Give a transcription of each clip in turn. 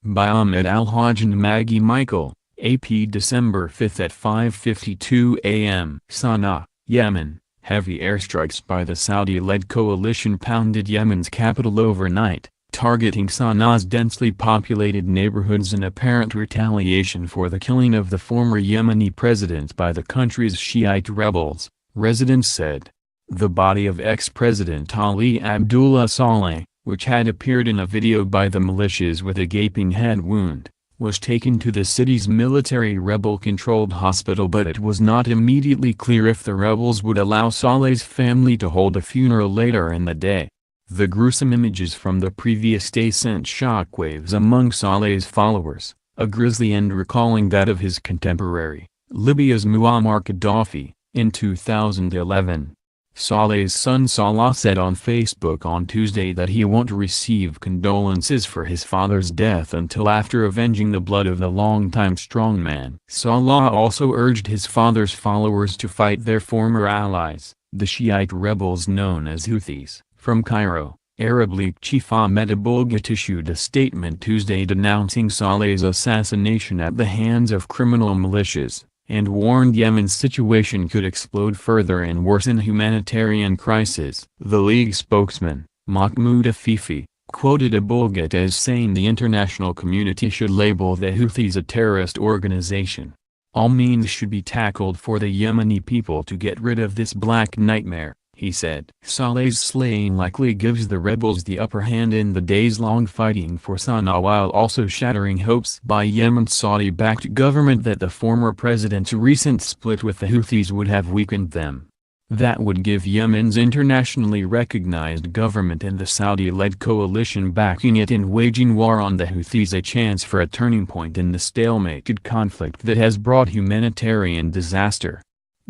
By Ahmed Al-Hajj and Maggie Michael, AP December 5 at 5:52 a.m. Sana'a, Yemen. Heavy airstrikes by the Saudi-led coalition pounded Yemen's capital overnight, targeting Sana'a's densely populated neighborhoods in apparent retaliation for the killing of the former Yemeni president by the country's Shiite rebels, residents said. The body of ex-President Ali Abdullah Saleh, which had appeared in a video by the militias with a gaping head wound, was taken to the city's military rebel-controlled hospital, but it was not immediately clear if the rebels would allow Saleh's family to hold a funeral later in the day. The gruesome images from the previous day sent shockwaves among Saleh's followers, a grisly end recalling that of his contemporary, Libya's Muammar Gaddafi, in 2011. Saleh's son Salah said on Facebook on Tuesday that he won't receive condolences for his father's death until after avenging the blood of the longtime strongman. Salah also urged his father's followers to fight their former allies, the Shiite rebels known as Houthis. From Cairo, Arab League chief Ahmed Abulghat issued a statement Tuesday denouncing Saleh's assassination at the hands of criminal militias, and warned Yemen's situation could explode further and worsen humanitarian crisis. The League spokesman, Mahmoud Afifi, quoted Abulghat as saying the international community should label the Houthis a terrorist organization. All means should be tackled for the Yemeni people to get rid of this black nightmare, he said. Saleh's slaying likely gives the rebels the upper hand in the days-long fighting for Sana'a, while also shattering hopes by Yemen's Saudi-backed government that the former president's recent split with the Houthis would have weakened them. That would give Yemen's internationally recognized government and the Saudi-led coalition backing it in waging war on the Houthis a chance for a turning point in the stalemated conflict that has brought humanitarian disaster.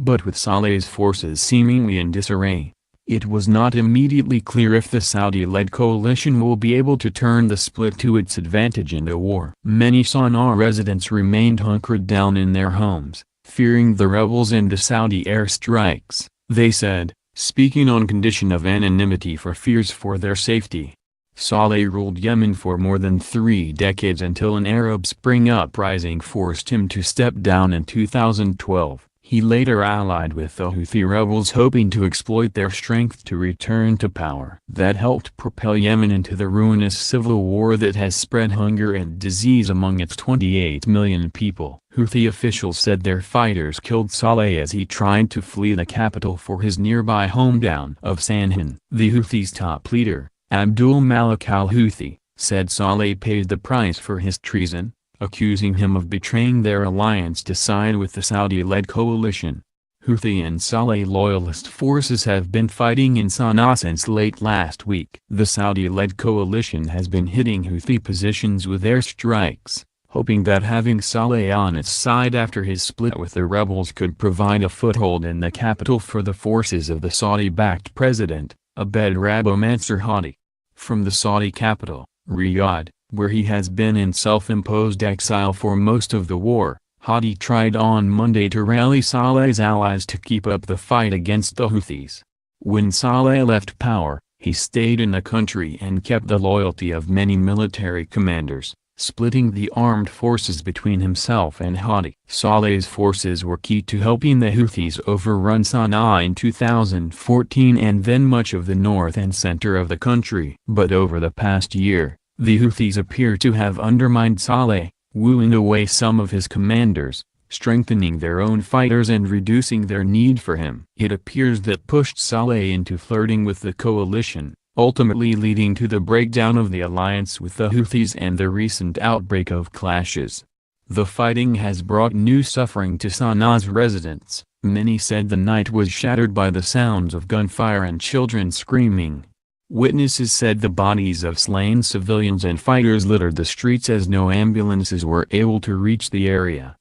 But with Saleh's forces seemingly in disarray, it was not immediately clear if the Saudi-led coalition will be able to turn the split to its advantage in a war. Many Sana'a residents remained hunkered down in their homes, fearing the rebels and the Saudi airstrikes, they said, speaking on condition of anonymity for fears for their safety. Saleh ruled Yemen for more than 3 decades until an Arab Spring uprising forced him to step down in 2012. He later allied with the Houthi rebels, hoping to exploit their strength to return to power. That helped propel Yemen into the ruinous civil war that has spread hunger and disease among its 28 million people. Houthi officials said their fighters killed Saleh as he tried to flee the capital for his nearby hometown of Sanhin. The Houthis' top leader, Abdul Malik al-Houthi, said Saleh paid the price for his treason, accusing him of betraying their alliance to side with the Saudi-led coalition. Houthi and Saleh loyalist forces have been fighting in Sana'a since late last week. The Saudi-led coalition has been hitting Houthi positions with airstrikes, hoping that having Saleh on its side after his split with the rebels could provide a foothold in the capital for the forces of the Saudi-backed president, Abed Rabbo Mansur Hadi. From the Saudi capital, Riyadh, where he has been in self-imposed exile for most of the war, Hadi tried on Monday to rally Saleh's allies to keep up the fight against the Houthis. When Saleh left power, he stayed in the country and kept the loyalty of many military commanders, splitting the armed forces between himself and Hadi. Saleh's forces were key to helping the Houthis overrun Sana'a in 2014 and then much of the north and center of the country. But over the past year, the Houthis appear to have undermined Saleh, wooing away some of his commanders, strengthening their own fighters and reducing their need for him. It appears that pushed Saleh into flirting with the coalition, ultimately leading to the breakdown of the alliance with the Houthis and the recent outbreak of clashes. The fighting has brought new suffering to Sana'a's residents. Many said the night was shattered by the sounds of gunfire and children screaming. Witnesses said the bodies of slain civilians and fighters littered the streets as no ambulances were able to reach the area.